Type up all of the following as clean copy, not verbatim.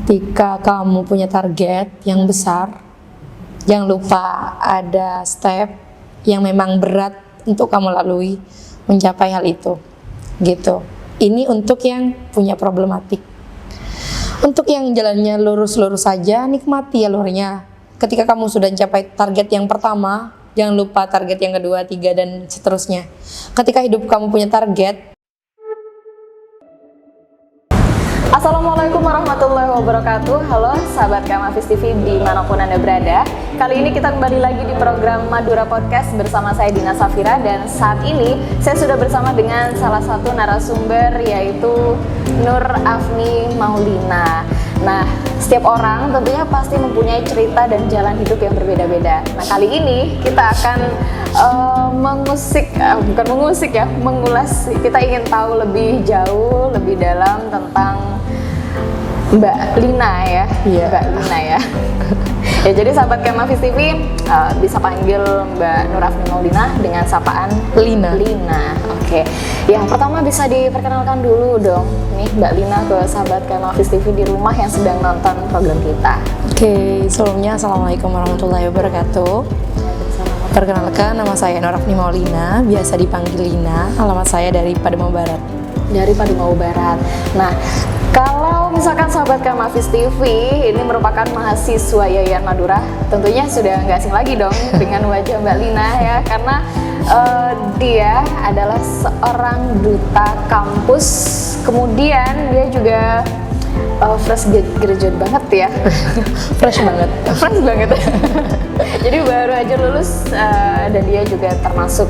Ketika kamu punya target yang besar, jangan lupa ada step yang memang berat untuk kamu lalui mencapai hal itu, gitu. Ini untuk yang punya problematik. Untuk yang jalannya lurus-lurus saja, nikmati alurnya. Ketika kamu sudah mencapai target yang pertama, jangan lupa target yang kedua, tiga, dan seterusnya. Ketika hidup kamu punya target. Assalamualaikum warahmatullahi wabarakatuh. Halo sahabat Kamafis TV dimanapun Anda berada. Kali ini kita kembali lagi di program Madura Podcast bersama saya Dina Safira. Dan saat ini saya sudah bersama dengan salah satu narasumber, yaitu Nur Afni Maulina. Nah, setiap orang tentunya pasti mempunyai cerita dan jalan hidup yang berbeda-beda. Nah, kali ini kita akan mengulas. Kita ingin tahu lebih jauh, lebih dalam tentang Mbak Lina ya, Mbak Lina ya. Ya, jadi sahabat Kamafis TV bisa panggil Mbak Nur Afni Maulina dengan sapaan Lina. Oke. Yang pertama bisa diperkenalkan dulu dong, nih Mbak Lina, ke sahabat Kamafis TV di rumah yang sedang nonton program kita. Oke, sebelumnya Assalamualaikum warahmatullahi wabarakatuh. Perkenalkan, nama saya Nur Afni Maulina, biasa dipanggil Lina. Alamat saya dari Pademau Barat. Dari Pademau Barat. Nah, kalau misalkan sahabat Kamafis TV ini merupakan mahasiswa Yayan Madura, tentunya sudah nggak asing lagi dong dengan wajah Mbak Lina ya, karena dia adalah seorang duta kampus. Kemudian dia juga fresh graduate banget ya. Fresh banget. Jadi baru aja lulus dan dia juga termasuk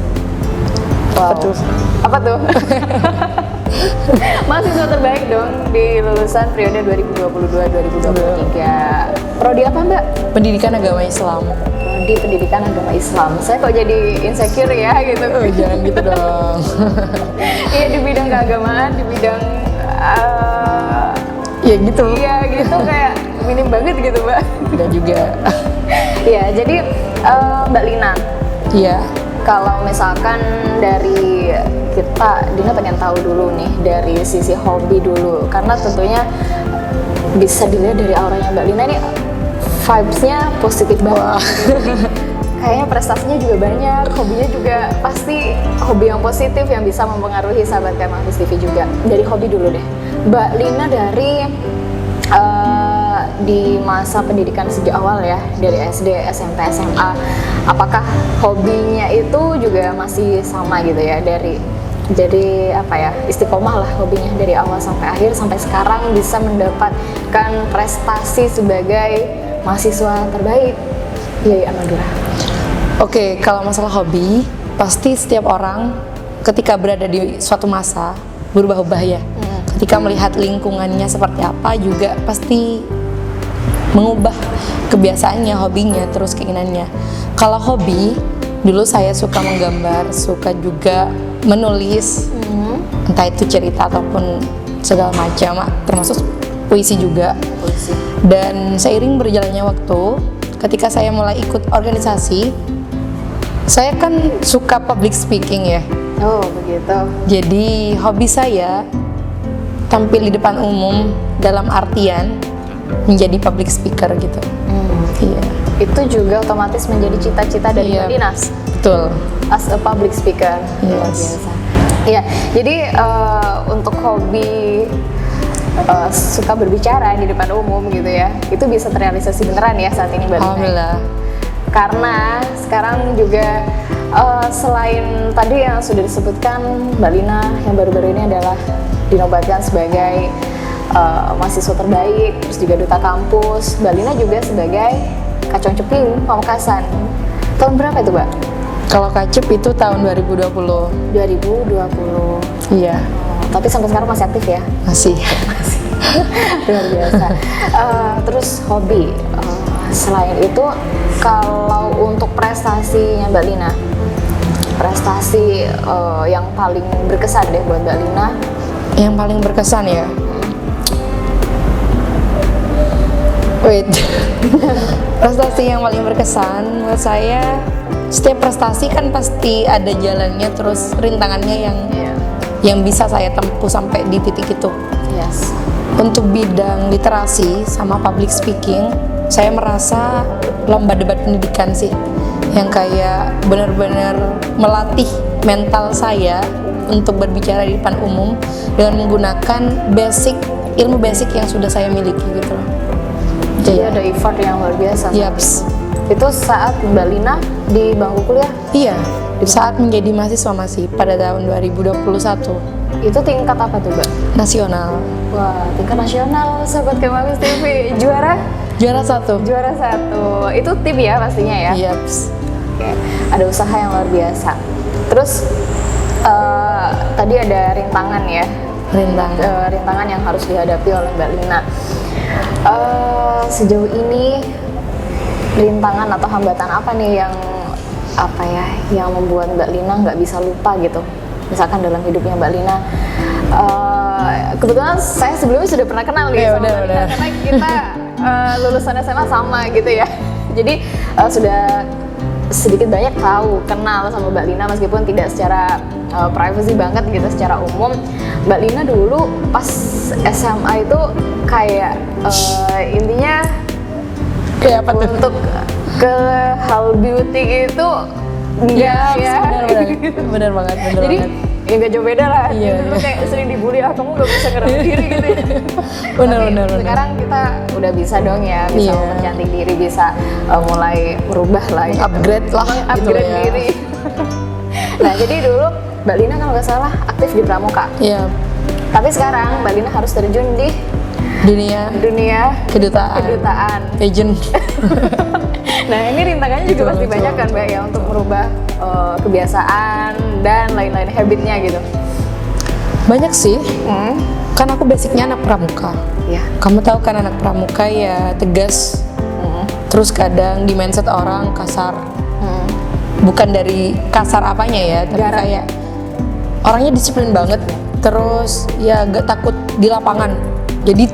apa tuh? Mahasiswa terbaik dong di lulusan periode 2022-2023. Prodi apa, Mbak? Pendidikan Agama Islam. Prodi Pendidikan Agama Islam. Saya kok jadi insecure ya gitu. Oh, jangan gitu dong. Iya, di bidang keagamaan, di bidang ya gitu. Iya gitu, kayak minim banget gitu, Mbak. Dan juga Iya, jadi Mbak Lina. Iya. Kalau misalkan dari kita, Dina pengen tahu dulu nih dari sisi hobi dulu, karena tentunya bisa dilihat dari auranya Mbak Lina ini vibes-nya positif banget. Kayaknya prestasinya juga banyak, hobinya juga pasti hobi yang positif yang bisa mempengaruhi sahabat Kamafis TV juga. Dari hobi dulu deh, Mbak Lina, dari di masa pendidikan sejak awal ya, dari SD, SMP, SMA, apakah hobinya itu juga masih sama gitu ya, dari apa ya, istiqomah lah hobinya dari awal sampai akhir, sampai sekarang bisa mendapatkan prestasi sebagai mahasiswa terbaik Yayan Madura? Oke, kalau masalah hobi, pasti setiap orang ketika berada di suatu masa berubah-ubah ya. Ketika melihat lingkungannya seperti apa juga pasti mengubah kebiasaannya, hobinya, terus keinginannya. Kalau hobi, dulu saya suka menggambar, suka juga menulis, entah itu cerita ataupun segala macam, termasuk puisi juga. Dan seiring berjalannya waktu, ketika saya mulai ikut organisasi, saya kan suka public speaking ya. Oh begitu. Jadi hobi saya tampil di depan umum, dalam artian menjadi public speaker gitu. Iya. Itu juga otomatis menjadi cita-cita dari Mbak Lina. Betul. As a public speaker. Luar biasa. Iya. Jadi untuk hobi suka berbicara di depan umum gitu ya, itu bisa terrealisasi beneran ya saat ini, Mbak Lina? Alhamdulillah. Karena sekarang juga selain tadi yang sudah disebutkan, Mbak Lina yang baru-baru ini adalah dinobatkan sebagai mahasiswa terbaik, terus juga duta kampus. Mbak Lina juga sebagai Kacung Ceping Pamekasan. Tahun berapa itu, Mbak? Kalau Kacep itu tahun 2020. 2020. Iya. Tapi sampai sekarang masih aktif ya? Masih. Luar biasa. Terus hobi. Selain itu, kalau untuk prestasinya Mbak Lina, prestasi yang paling berkesan deh buat Mbak Lina. Yang paling berkesan ya? Prestasi yang paling berkesan buat saya, setiap prestasi kan pasti ada jalannya, terus rintangannya yang bisa saya tempuh sampai di titik itu. Yes. Untuk bidang literasi sama public speaking, saya merasa lomba debat pendidikan sih, yang kayak benar-benar melatih mental saya untuk berbicara di depan umum dengan menggunakan ilmu basic yang sudah saya miliki gitu. Jadi ada effort yang luar biasa. Yaps. Itu saat Mbak Lina di bangku kuliah? Iya, saat menjadi mahasiswa masih pada tahun 2021. Itu tingkat apa tuh, Mbak? Nasional. Wah, tingkat nasional, sahabat Kemafis TV. Juara? Juara 1. Juara 1. Itu tim ya pastinya ya? Yaps. Oke, ada usaha yang luar biasa. Terus tadi ada rintangan ya? Rintangan yang harus dihadapi oleh Mbak Lina. Sejauh ini rintangan atau hambatan apa nih yang membuat Mbak Lina nggak bisa lupa gitu? Misalkan dalam hidupnya Mbak Lina, kebetulan saya sebelumnya sudah pernah kenal nih sama Mbak Lina, karena kita lulusan SMA sama gitu ya. Jadi sudah sedikit banyak kenal sama Mbak Lina meskipun tidak secara privacy banget gitu, secara umum. Mbak Lina dulu pas SMA itu kayak intinya kayak apa tuh? Untuk ke hal beauty gitu enggak ya, bener banget. Jadi ya nggak jauh beda lah. Iya, dulu kayak sering dibully, kamu nggak bisa ngerawat diri gitu ya. bener. Sekarang kita udah bisa dong ya, bisa mempercantik diri, bisa mulai merubah lah, gitu. Upgrade lah, upgrade gitu ya. diri. Nah jadi dulu Mbak Lina kalau nggak salah aktif di Pramuka. Iya. Tapi sekarang Mbak Lina harus terjun di dunia kedutaan. Agent. Nah ini rintangannya juga pasti banyak kan Mbak ya, untuk merubah kebiasaan dan lain-lain habitnya gitu. Banyak sih. Kan aku basicnya anak pramuka. Iya. Kamu tahu kan anak pramuka ya tegas. Terus kadang di mindset orang kasar. Bukan dari kasar apanya ya, tapi kayak orangnya disiplin banget. Terus ya gak takut di lapangan. Jadi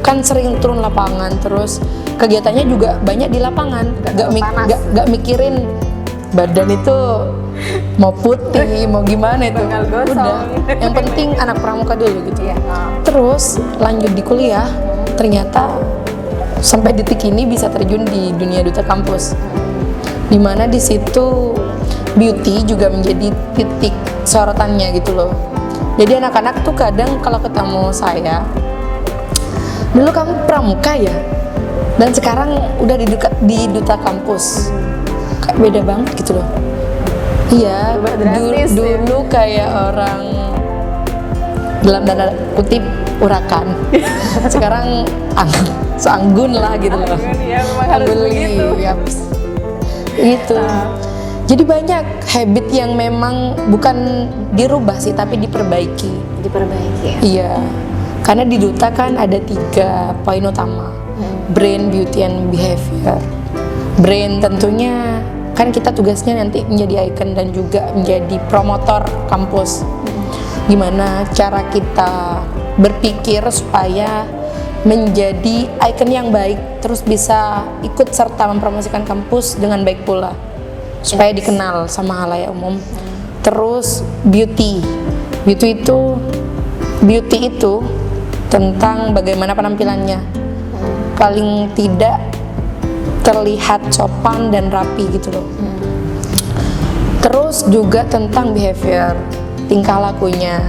kan sering turun lapangan, terus kegiatannya juga banyak di lapangan. Gak mikirin badan itu mau putih, mau gimana itu. Udah, yang penting anak pramuka dulu gitu. Terus lanjut di kuliah, ternyata sampai detik ini bisa terjun di dunia duta kampus. Dimana di situ beauty juga menjadi titik sorotannya gitu loh. Jadi anak-anak tuh kadang kalau ketemu saya, dulu kamu pramuka ya, dan sekarang udah di duta kampus, kayak beda banget gitu loh. Iya, dulu kayak orang dalam tanda kutip urakan, sekarang seanggun lah gitu loh. Ya, memang harus begitu. Gitu. Jadi banyak habit yang memang bukan dirubah sih, tapi diperbaiki. Iya. Karena di duta kan ada 3 poin utama. Brain, beauty, and behavior. Brain tentunya kan kita tugasnya nanti menjadi icon dan juga menjadi promotor kampus. Gimana cara kita berpikir supaya menjadi icon yang baik, terus bisa ikut serta mempromosikan kampus dengan baik pula, supaya dikenal sama halayak umum. Terus beauty itu tentang bagaimana penampilannya, paling tidak terlihat sopan dan rapi gitu loh. Terus juga tentang behavior, tingkah lakunya,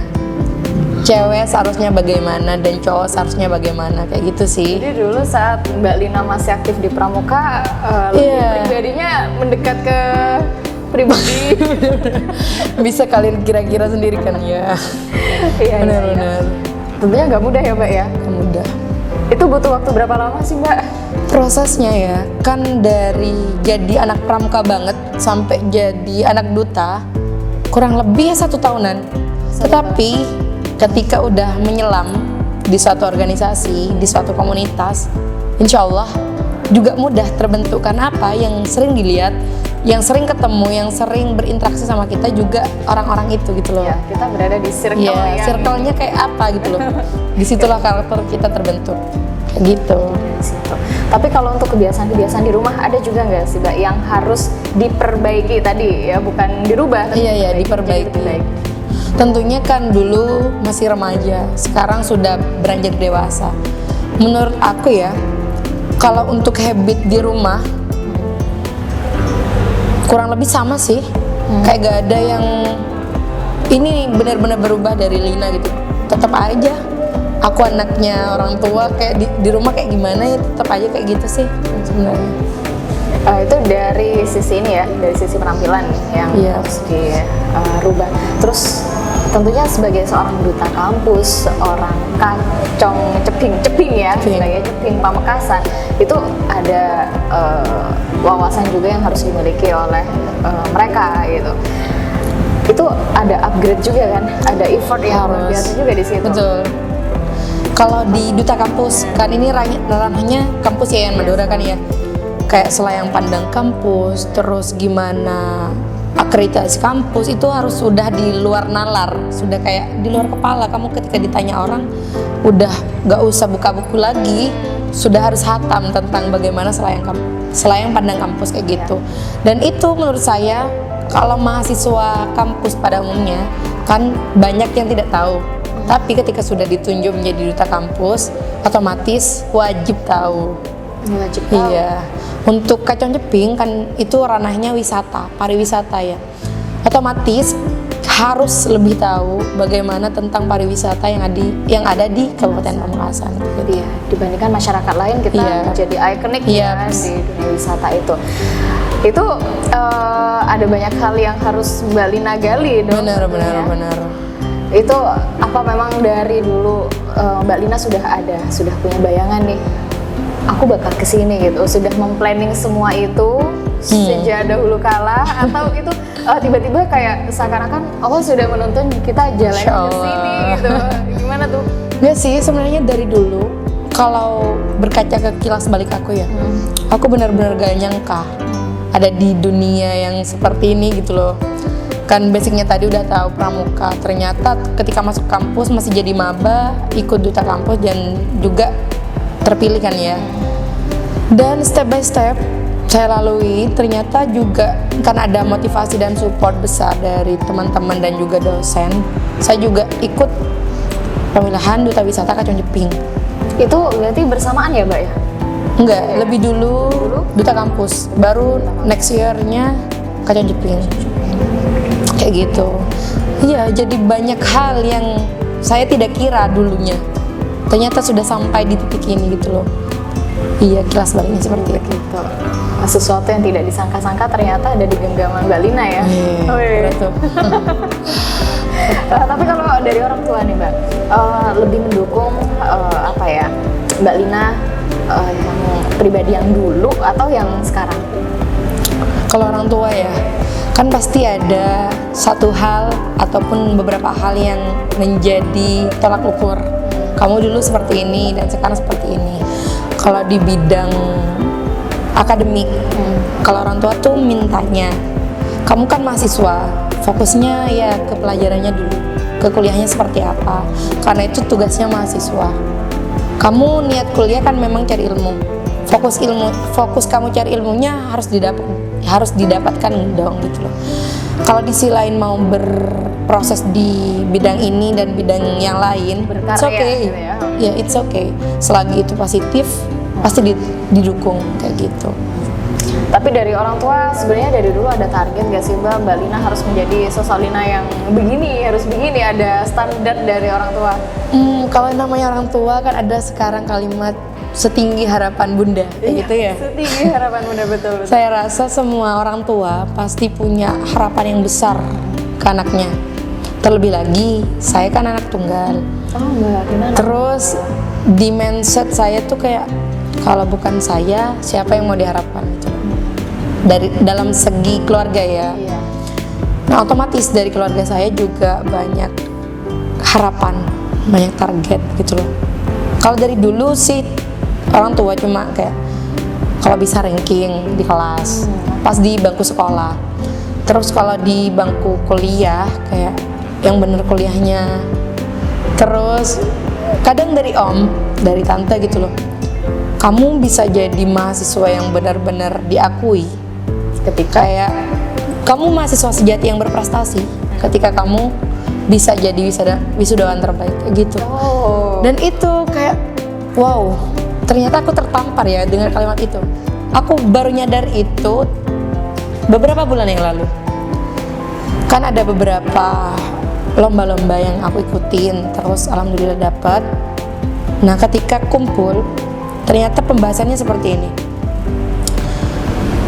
cewek seharusnya bagaimana dan cowok seharusnya bagaimana, kayak gitu sih. Jadi dulu saat Mbak Lina masih aktif di Pramuka, pribadinya mendekat ke pribadi. Bisa kalian kira-kira sendiri kan ya. Benar-benar. Tentunya nggak mudah ya Mbak ya? Nggak mudah. Itu butuh waktu berapa lama sih Mbak? Prosesnya ya, kan dari jadi anak pramuka banget sampai jadi anak duta kurang lebih 1 tahunan. Tetapi ketika udah menyelam di suatu organisasi, di suatu komunitas, insya Allah juga mudah terbentuk. Karena apa? Yang sering dilihat, yang sering ketemu, yang sering berinteraksi sama kita juga orang-orang itu gitu loh. Ya, kita berada di circle ya, circle-nya kayak apa gitu loh. Disitulah karakter kita terbentuk, kayak gitu. Tapi kalau untuk kebiasaan-kebiasaan di rumah ada juga nggak sih Mbak yang harus diperbaiki tadi ya, bukan dirubah tapi diperbaiki. Tentunya kan dulu masih remaja, sekarang sudah beranjak dewasa. Menurut aku ya, kalau untuk habit di rumah kurang lebih sama sih. Kayak gak ada yang ini benar-benar berubah dari Lina gitu. Tetap aja aku anaknya orang tua, kayak di rumah kayak gimana ya tetap aja kayak gitu sih sebenarnya. Itu dari sisi ini ya, dari sisi penampilan yang harus dirubah. Terus tentunya sebagai seorang duta kampus, seorang kacong ceping ya, sebagai ceping Pamekasan, itu ada wawasan juga yang harus dimiliki oleh mereka gitu. Itu ada upgrade juga kan, ada effort yang luar biasa juga di situ. Betul. Kalau di duta kampus kan ini ranahnya kampus ya, Madura kan ya. Kayak selayang pandang kampus, terus gimana akreditasi kampus itu harus sudah di luar nalar, sudah kayak di luar kepala. Kamu ketika ditanya orang udah gak usah buka buku lagi, sudah harus hatam tentang bagaimana selayang pandang kampus kayak gitu. Dan itu menurut saya kalau mahasiswa kampus pada umumnya kan banyak yang tidak tahu. Tapi ketika sudah ditunjuk menjadi duta kampus, otomatis wajib tahu. Wajib tahu. Iya. Untuk kacang ceping kan itu ranahnya wisata, pariwisata ya. Otomatis harus lebih tahu bagaimana tentang pariwisata yang ada di Kabupaten Pamekasan. Iya, dibandingkan masyarakat lain kita menjadi ikonik ya di dunia wisata itu. Itu ada banyak hal yang harus Mbak Lina gali dong. Benar. Itu apa memang dari dulu Mbak Lina sudah punya bayangan nih, aku bakal kesini gitu, sudah memplanning semua itu sejak dahulu kala, atau itu tiba-tiba kayak seakan-akan Allah sudah menuntun kita jalan ke sini gitu. Gimana tuh? Enggak sih, sebenarnya dari dulu kalau berkaca ke kilas balik aku ya, aku benar-benar gak nyangka ada di dunia yang seperti ini gitu loh. Kan basicnya tadi udah tahu pramuka, ternyata ketika masuk kampus masih jadi maba, ikut duta kampus dan juga terpilih kan ya. Dan step by step saya lalui, ternyata juga kan ada motivasi dan support besar dari teman-teman dan juga dosen. Saya juga ikut pemilihan duta wisata Kacang Ceping. Itu berarti bersamaan ya, Mbak ya? Enggak, lebih dulu duta kampus, baru next year-nya Kacang Ceping. Kayak gitu. Iya, jadi banyak hal yang saya tidak kira dulunya. Ternyata sudah sampai di titik ini gitu loh. Iya, kilas baliknya seperti itu. Sesuatu yang tidak disangka-sangka ternyata ada di genggaman Mbak Lina ya. Betul. Tapi kalau dari orang tua nih Mbak, lebih mendukung Mbak Lina yang pribadi yang dulu atau yang sekarang? Kalau orang tua ya, kan pasti ada satu hal ataupun beberapa hal yang menjadi tolak ukur. Kamu dulu seperti ini dan sekarang seperti ini. Kalau di bidang akademik, kalau orang tua tuh mintanya, kamu kan mahasiswa, fokusnya ya ke pelajarannya dulu, ke kuliahnya seperti apa. Karena itu tugasnya mahasiswa. Kamu niat kuliah kan memang cari ilmu. Fokus kamu cari ilmunya harus didapatkan dong gitu loh. Kalau di sisi lain mau berproses di bidang ini dan bidang yang lain, it's okay. Gitu ya. Ya, it's okay. Selagi itu positif, pasti didukung kayak gitu. Tapi dari orang tua sebenarnya dari dulu ada target gak sih Mbak Lina harus menjadi sosok Lina yang begini, harus begini, ada standar dari orang tua? Kalau namanya orang tua kan ada sekarang kalimat setinggi harapan bunda, kayak gitu ya. Setinggi harapan bunda, betul. Saya rasa semua orang tua pasti punya harapan yang besar ke anaknya. Terlebih lagi, saya kan anak tunggal. Oh Mbak, gimana? Terus di mindset saya tuh kayak kalau bukan saya, siapa yang mau diharapkan? Dari dalam segi keluarga ya. Iya. Nah, otomatis dari keluarga saya juga banyak harapan, banyak target gitu loh. Kalau dari dulu sih orang tua cuma kayak kalau bisa ranking di kelas, pas di bangku sekolah. Terus kalau di bangku kuliah kayak yang bener kuliahnya. Terus kadang dari om, dari tante gitu loh. Kamu bisa jadi mahasiswa yang benar-benar diakui ketika kayak kamu mahasiswa sejati yang berprestasi ketika kamu bisa jadi wisudawan terbaik kayak gitu. Dan itu kayak wow, ternyata aku tertampar ya dengan kalimat itu. Aku baru nyadar itu beberapa bulan yang lalu. Kan ada beberapa lomba-lomba yang aku ikutin, terus alhamdulillah dapat. Nah, ketika kumpul, ternyata pembahasannya seperti ini.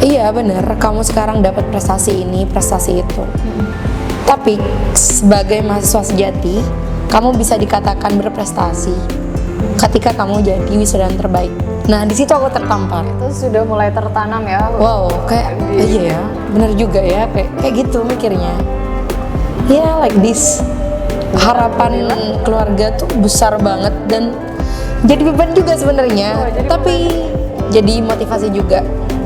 Iya benar, kamu sekarang dapat prestasi ini, prestasi itu. Tapi sebagai mahasiswa sejati, kamu bisa dikatakan berprestasi ketika kamu jadi wisudawan terbaik. Nah, di situ aku tertampar. Itu sudah mulai tertanam ya. Wow, kayak iya ya, benar juga ya, kayak gitu mikirnya. Ya, like this. Harapan keluarga tuh besar banget dan jadi beban juga sebenarnya. Tapi jadi motivasi juga.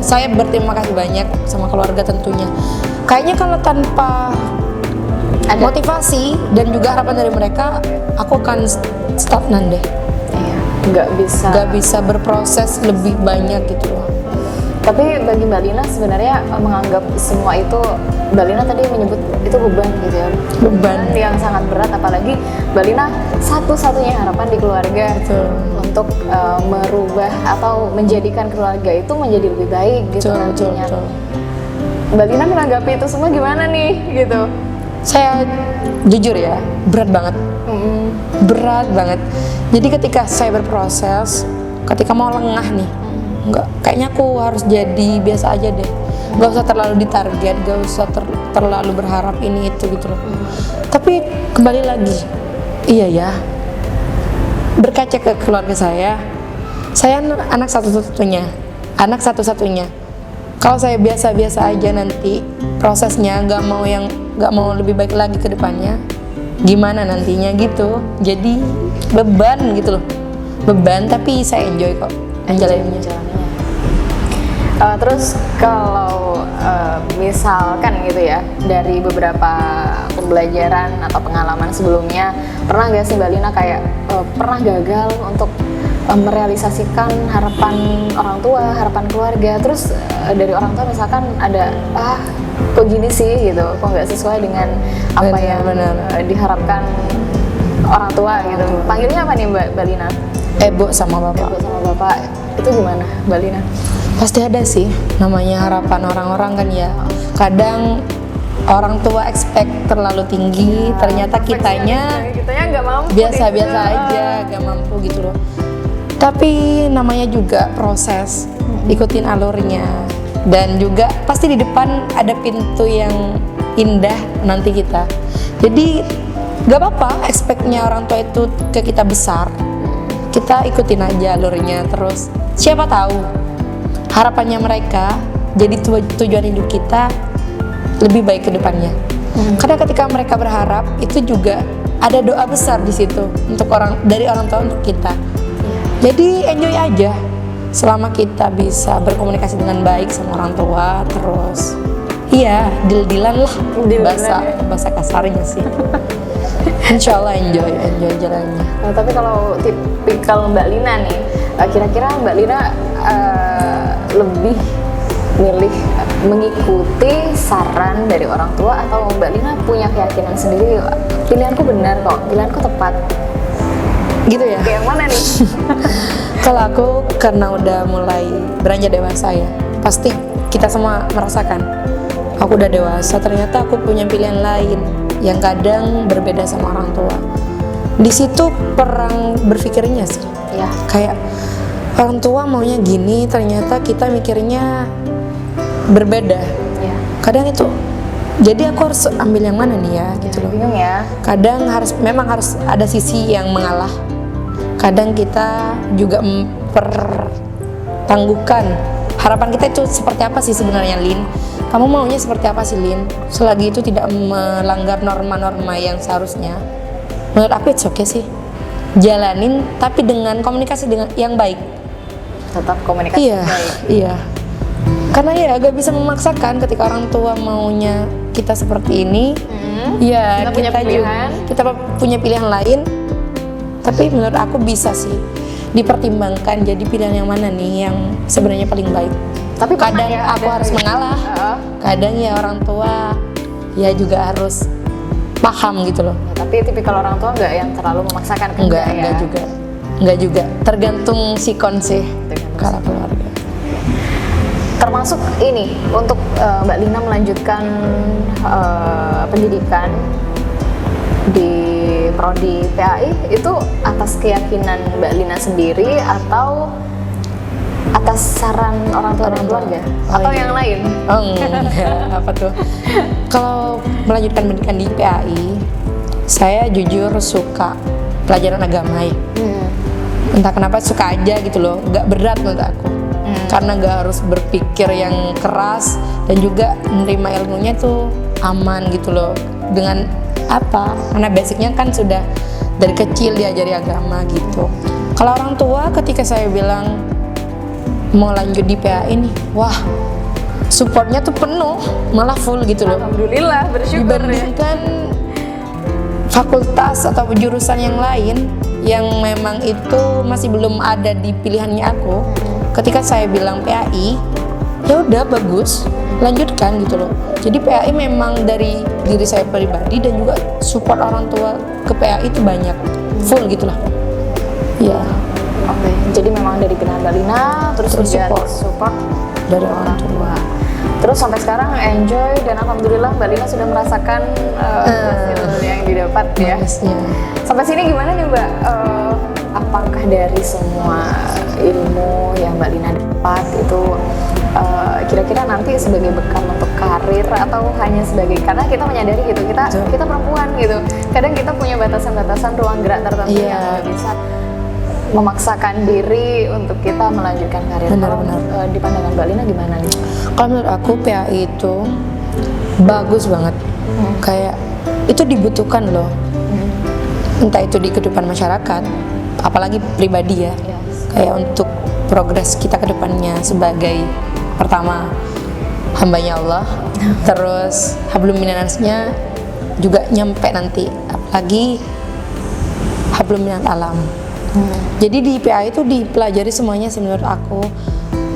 Saya berterima kasih banyak sama keluarga tentunya. Kayaknya kalau tanpa motivasi dan juga harapan dari mereka, aku akan stagnan deh. Iya, nggak bisa berproses lebih banyak gitu loh. Tapi bagi Mbak Lina sebenarnya menganggap semua itu, Mbak Lina tadi menyebut itu beban gitu ya. Beban yang sangat berat, apalagi Mbak Lina satu-satunya harapan di keluarga. Betul. Untuk merubah atau menjadikan keluarga itu menjadi lebih baik gitu nantinya. Mbak Lina menanggapi itu semua gimana nih gitu? Saya jujur ya, berat banget. Berat banget. Jadi ketika saya berproses, ketika mau lengah nih, kayaknya aku harus jadi biasa aja deh. Gak usah terlalu ditarget, gak usah terlalu berharap ini itu gitu loh. Tapi kembali lagi, iya ya, berkaca ke keluarga saya anak satu-satunya. Kalau saya biasa-biasa aja nanti prosesnya nggak mau lebih baik lagi ke depannya, gimana nantinya gitu. Jadi beban gitu loh, beban tapi saya enjoy kok jalannya. Terus kalau misalkan gitu ya, dari beberapa pembelajaran atau pengalaman sebelumnya, pernah gak sih Mbak Lina kayak pernah gagal untuk merealisasikan harapan orang tua, harapan keluarga, terus dari orang tua misalkan ada kok gini sih gitu, kok nggak sesuai dengan apa yang diharapkan orang tua gitu. Panggilnya apa nih Mbak Lina? Ibu sama bapak. Ibu sama bapak, itu gimana Mbak Lina? Pasti ada sih namanya harapan orang-orang kan ya. Kadang orang tua expect terlalu tinggi, ternyata kitanya nggak mampu, biasa-biasa aja, nggak mampu gitu loh. Tapi namanya juga proses, ikutin alurnya. Dan juga pasti di depan ada pintu yang indah nanti kita. Jadi nggak apa-apa expect-nya orang tua itu ke kita besar. Kita ikutin aja alurnya terus. Siapa tahu harapannya mereka jadi tujuan hidup kita lebih baik ke depannya. Karena ketika mereka berharap, itu juga ada doa besar di situ dari orang tua untuk kita. Jadi enjoy aja selama kita bisa berkomunikasi dengan baik sama orang tua, terus iya deal-dealan lah, bahasa kasarnya sih. Insya Allah enjoy jalannya. Tapi kalau tipikal Mbak Lina nih, kira-kira Mbak Lina lebih milih mengikuti saran dari orang tua, atau Mbak Lina punya keyakinan sendiri, pilihanku benar kok, pilihanku tepat gitu ya? Kayak yang mana nih? Kalau aku karena udah mulai beranjak dewasa ya, pasti kita semua merasakan aku udah dewasa, ternyata aku punya pilihan lain yang kadang berbeda sama orang tua. Di situ perang berpikirnya sih ya, kayak orang tua maunya gini, ternyata kita mikirnya berbeda ya. Kadang itu, jadi aku harus ambil yang mana nih ya gitu loh. Bingung ya. Kadang memang harus ada sisi yang mengalah. Kadang kita juga mempertangguhkan harapan kita itu seperti apa sih sebenarnya, Lin? Kamu maunya seperti apa sih, Lin? Selagi itu tidak melanggar norma-norma yang seharusnya, menurut aku it's okay sih. Jalanin tapi dengan komunikasi dengan yang baik. Tetap komunikasi baik. Iya. Karena ya agak bisa memaksakan ketika orang tua maunya kita seperti ini. Ya kita punya pilihan lain. Tapi menurut aku bisa sih dipertimbangkan, jadi pilihan yang mana nih yang sebenarnya paling baik. Tapi kadang aku harus mengalah. Kadang ya orang tua ya juga harus paham gitu loh. Ya, tapi tipikal orang tua nggak yang terlalu memaksakan kehendak ya? Enggak juga, tergantung sikon sih kalau keluarga. Termasuk ini untuk Mbak Lina melanjutkan pendidikan di prodi PAI itu atas keyakinan Mbak Lina sendiri atau atas saran orang tua dan keluarga atau iya. yang lain? Oh enggak, apa tuh? Kalau melanjutkan pendidikan di PAI, saya jujur suka pelajaran agama ya. Entah kenapa suka aja gitu loh, nggak berat menurut aku. Karena nggak harus berpikir yang keras dan juga menerima ilmunya tuh aman gitu loh. Dengan apa? Karena basicnya kan sudah dari kecil diajari agama gitu. Kalau orang tua ketika saya bilang mau lanjut di PAI nih, wah supportnya tuh penuh, malah full gitu loh. Alhamdulillah, bersyukur ya. Dibandingkan fakultas atau jurusan yang lain yang memang itu masih belum ada di pilihannya aku. Ketika saya bilang PAI, ya udah bagus, lanjutkan gitu loh. Jadi PAI memang dari diri saya pribadi dan juga support orang tua ke PAI itu banyak, full gitulah. Ya. Oke, jadi memang dari pilihan Mbak Lina, terus juga support dari orang tua. Terus sampai sekarang enjoy dan alhamdulillah Mbak Lina sudah merasakan hasil yang didapat ya. Sampai sini gimana nih Mbak? Apakah dari semua ilmu yang Mbak Lina dapat itu kira-kira nanti sebagai bekal untuk karir atau hanya sebagai, karena kita menyadari gitu kita perempuan gitu, kadang kita punya batasan-batasan ruang gerak tertentu yang nggak bisa memaksakan diri untuk kita melanjutkan karir. Kalau di pandangan Mbak Lina gimana nih? Kalau menurut aku PAI itu bagus banget, kayak itu dibutuhkan loh, entah itu di kehidupan masyarakat, apalagi pribadi ya, kayak untuk progres kita ke depannya sebagai pertama hambanya Allah, terus hablum minannasnya juga nyampe nanti, apalagi hablum minal alam. Jadi di PAI itu dipelajari semuanya sih menurut aku.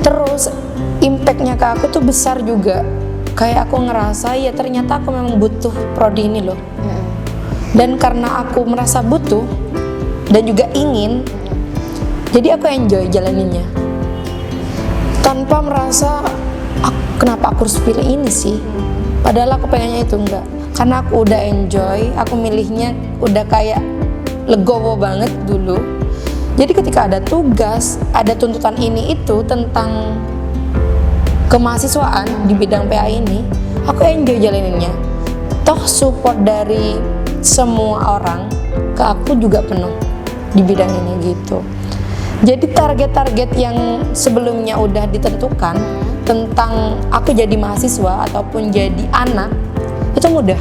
Terus impactnya ke aku tuh besar juga. Kayak aku ngerasa ya ternyata aku memang butuh prodi ini loh. Dan karena aku merasa butuh dan juga ingin, jadi aku enjoy jalaninnya. Tanpa merasa kenapa aku harus pilih ini sih. Padahal aku pengennya itu enggak. Karena aku udah enjoy, aku milihnya udah kayak legowo banget dulu. Jadi ketika ada tugas, ada tuntutan ini itu tentang kemahasiswaan di bidang PAI ini, aku enjoy jalaninnya. Toh support dari semua orang ke aku juga penuh di bidang ini gitu. Jadi target-target yang sebelumnya udah ditentukan tentang aku jadi mahasiswa ataupun jadi anak itu mudah.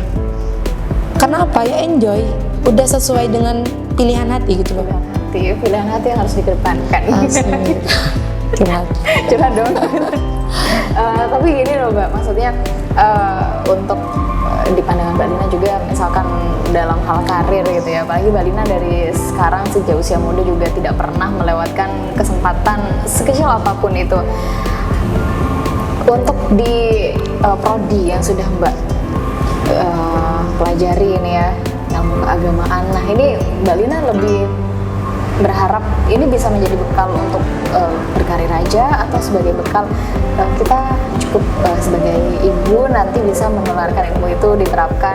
Karena apa? Ya enjoy, udah sesuai dengan pilihan hati gitu loh. Pilihan hati yang harus dikedepankan. Curhat dong. Tapi gini loh Mbak, maksudnya untuk di pandangan Mbak Lina juga misalkan dalam hal karir gitu ya, apalagi Mbak Lina dari sekarang sejak usia muda juga tidak pernah melewatkan kesempatan sekecil apapun itu untuk di prodi yang sudah Mbak pelajari ini ya, ilmu keagamaan. Nah ini Mbak Lina lebih berharap ini bisa menjadi bekal untuk berkarir aja atau sebagai bekal kita cukup sebagai ibu nanti bisa menularkan ilmu itu diterapkan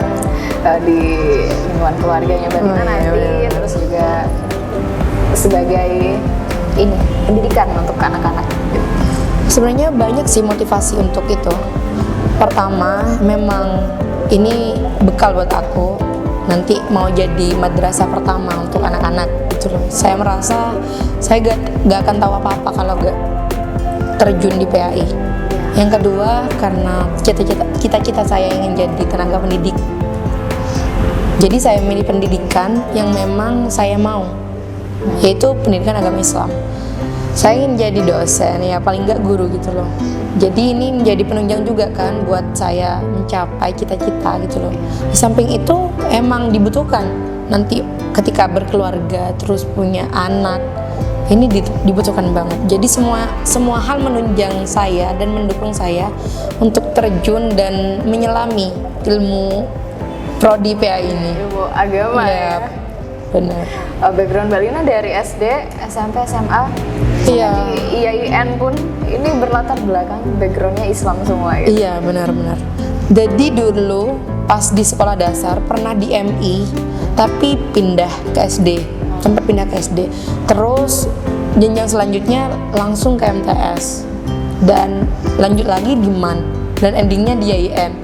di lingkungan keluarganya Mbak Lina nanti, terus juga sebagai ini pendidikan untuk anak-anak. Sebenarnya banyak sih motivasi untuk itu. Pertama, memang ini bekal buat aku nanti mau jadi madrasah pertama untuk anak-anak gitu loh. Saya merasa saya gak akan tahu apa-apa kalau gak terjun di PAI. Yang kedua, karena cita-cita saya ingin jadi tenaga pendidik. Jadi saya memilih pendidikan yang memang saya mau, yaitu pendidikan agama Islam. Saya ingin jadi dosen, ya paling nggak guru gitu loh. Jadi ini menjadi penunjang juga kan buat saya mencapai cita-cita gitu loh. Di samping itu emang dibutuhkan nanti ketika berkeluarga terus punya anak, ini dibutuhkan banget. Jadi semua hal menunjang saya dan mendukung saya untuk terjun dan menyelami ilmu prodi PA ini. Ilmu agama Iya, ya. benar. Background Mbak Lina dari SD, SMP, SMA, Iya. di IAIN pun ini berlatar belakang backgroundnya Islam semua gitu. Iya, benar-benar. Jadi dulu pas di sekolah dasar pernah di MI, tapi pindah ke SD, sempat pindah ke SD. Terus jenjang selanjutnya langsung ke MTS dan lanjut lagi di MAN dan endingnya di IAIN.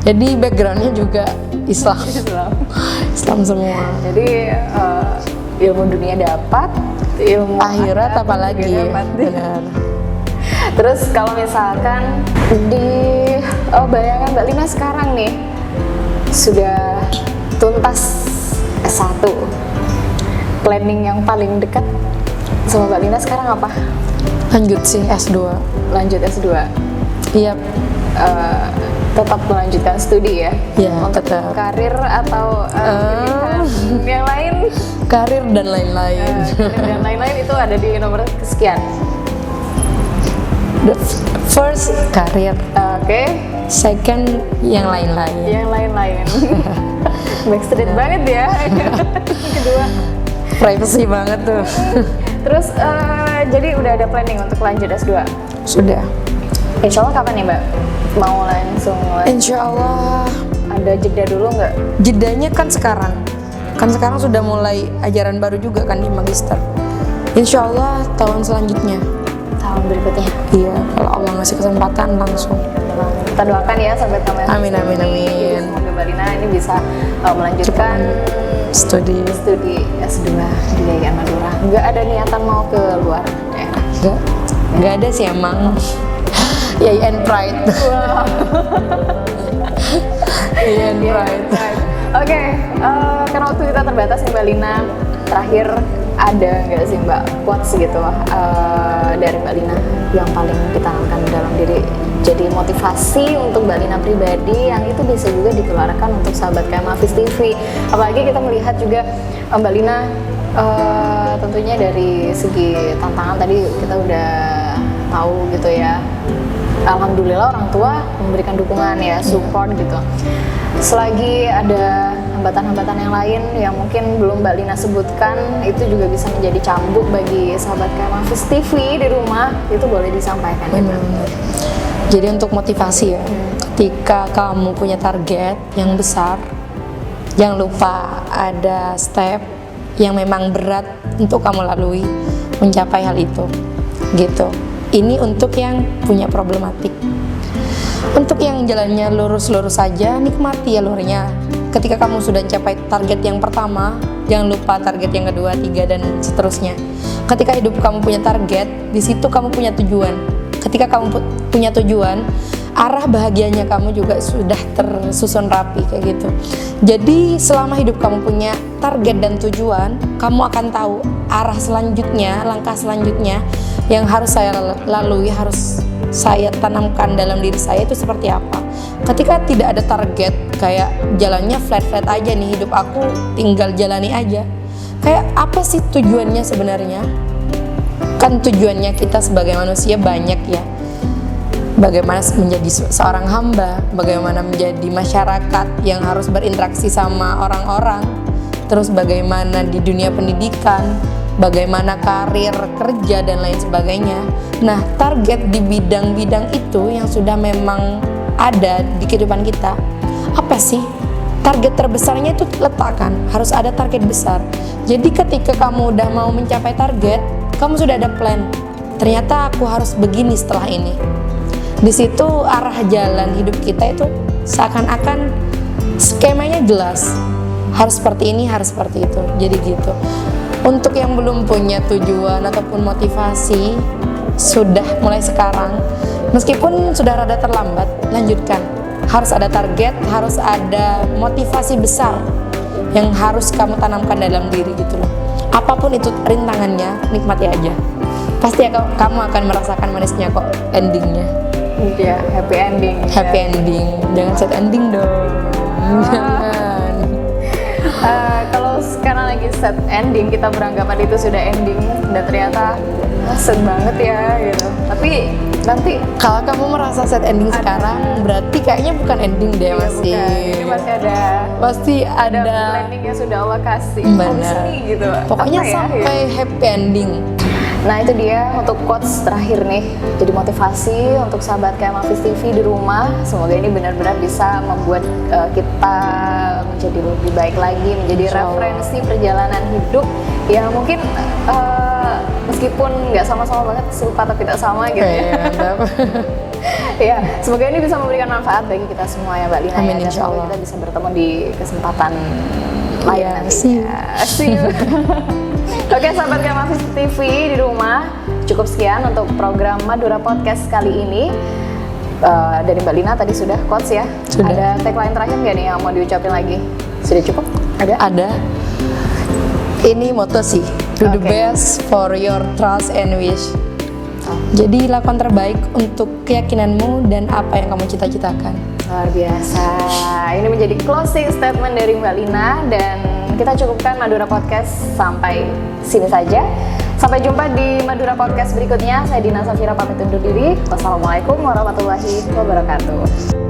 Jadi backgroundnya juga Islam, Islam semua. Jadi ilmu dunia dapat, ilmu Akhirat apalagi, juga dapat. benar. Terus kalau misalkan bayangan Mbak Lina sekarang nih sudah tuntas S1, planning yang paling dekat sama Mbak Lina sekarang apa? Lanjut sih S2. Lanjut S2. Iya, Tetap melanjutkan studi ya? Iya, Untuk tetap. karir atau pilihan yang lain? karir dan lain-lain. Karir dan lain-lain itu ada di nomor kesekian. The first karir, Oke, second yang lain-lain. yang lain-lain. Backstreet banget ya. Kedua. Privacy banget tuh. Terus jadi udah ada planning untuk lanjut S2? Sudah. Insya Allah kapan nih Mbak? Mau langsung Insya Allah. ada jeda dulu nggak? Jedanya kan sekarang. Kan sekarang sudah mulai ajaran baru juga kan di magister. Insya Allah tahun selanjutnya. Tahun berikutnya. Iya, kalau Allah ngasih kesempatan langsung. Kita doakan ya sampai tamat. Amin, amin, amin. Semoga Mbak Lina ini bisa melanjutkan Studi. studi S2 di IAIN Madura. Nggak ada niatan mau ke luar daerah? Nggak ada sih emang. IAIN Pride. Wah. IAIN Pride. Oke, karena waktu kita terbatas nih Mbak Lina, terakhir ada nggak sih Mbak quotes gitu dari Mbak Lina yang paling ditanamkan dalam diri, jadi motivasi untuk Mbak Lina pribadi yang itu bisa juga dikeluarkan untuk sahabat KM Hafiz TV. Apalagi kita melihat juga Mbak Lina tentunya dari segi tantangan tadi kita udah tahu gitu ya. Alhamdulillah orang tua memberikan dukungan ya, support gitu. Selagi ada hambatan-hambatan yang lain yang mungkin belum Mbak Lina sebutkan, itu juga bisa menjadi cambuk bagi sahabat KM Hafiz TV di rumah, itu boleh disampaikan ya Mbak? Benar. Jadi untuk motivasi ya, ketika kamu punya target yang besar, jangan lupa ada step yang memang berat untuk kamu lalui mencapai hal itu, gitu. Ini untuk yang punya problematik. Untuk yang jalannya lurus-lurus saja, nikmati alurnya. Ketika kamu sudah mencapai target yang pertama, jangan lupa target yang kedua, tiga, dan seterusnya. Ketika hidup kamu punya target, di situ kamu punya tujuan. Ketika kamu punya tujuan, arah bahagianya kamu juga sudah tersusun rapi kayak gitu. Jadi selama hidup kamu punya target dan tujuan, kamu akan tahu arah selanjutnya, langkah selanjutnya yang harus saya lalui, harus saya tanamkan dalam diri saya itu seperti apa. Ketika tidak ada target, kayak jalannya flat-flat aja nih, hidup aku tinggal jalani aja. Kayak apa sih tujuannya sebenarnya? Kan tujuannya kita sebagai manusia banyak ya. Bagaimana menjadi seorang hamba, bagaimana menjadi masyarakat yang harus berinteraksi sama orang-orang, terus bagaimana di dunia pendidikan, bagaimana karir, kerja, dan lain sebagainya. Nah, target di bidang-bidang itu yang sudah memang ada di kehidupan kita, apa sih? Target terbesarnya itu letakkan, harus ada target besar. Jadi ketika kamu udah mau mencapai target, kamu sudah ada plan. Ternyata aku harus begini setelah ini. Di situ arah jalan hidup kita itu seakan-akan skemanya jelas. Harus seperti ini, harus seperti itu. Jadi gitu. Untuk yang belum punya tujuan ataupun motivasi, sudah mulai sekarang, meskipun sudah rada terlambat, lanjutkan. Harus ada target, harus ada motivasi besar yang harus kamu tanamkan dalam diri gitu loh. Apapun itu rintangannya, nikmati aja. Pasti kamu akan merasakan manisnya kok endingnya. Iya, happy ending. Happy ending, jangan sad ending dong. Jangan. Kalau sekarang lagi set ending, kita beranggapan itu sudah ending dan ternyata sad banget ya gitu. Tapi Nanti Kalau kamu merasa sad ending sekarang, berarti kayaknya bukan ending deh, masih. bukan. Ini masih ada Pasti ada. landing yang sudah Allah kasih. Benar. Habis ini gitu. Pokoknya Apa ya? sampai happy ending. Nah itu dia untuk quotes terakhir nih. Jadi motivasi untuk sahabat kayak Mafis TV di rumah. Semoga ini benar-benar bisa membuat kita menjadi lebih baik lagi, menjadi Insya Allah. referensi perjalanan hidup yang mungkin meskipun nggak sama-sama banget, serupa tapi tak sama gitu ya. Oke, mantap. Ya, semoga ini bisa memberikan manfaat bagi kita semua ya Mbak Lina. Amin, ya. Dan insya semoga Allah. kita bisa bertemu di kesempatan lain Iya, nantinya. see you. See you. Oke, sahabat Mafis TV di rumah, cukup sekian untuk program Madura Podcast kali ini. Dari Mbak Lina tadi sudah quotes ya. Sudah. Ada tagline terakhir nggak nih yang mau diucapin lagi? Sudah cukup? Ada? Ada. Ini moto sih. Do the Oke. best for your trust and wish. Jadi lakukan terbaik untuk keyakinanmu dan apa yang kamu cita-citakan. Luar biasa. Ini menjadi closing statement dari Mbak Lina dan kita cukupkan Madura Podcast sampai sini saja. Sampai jumpa di Madura Podcast berikutnya. Saya Dina Safira pamit undur diri. Wassalamualaikum warahmatullahi wabarakatuh.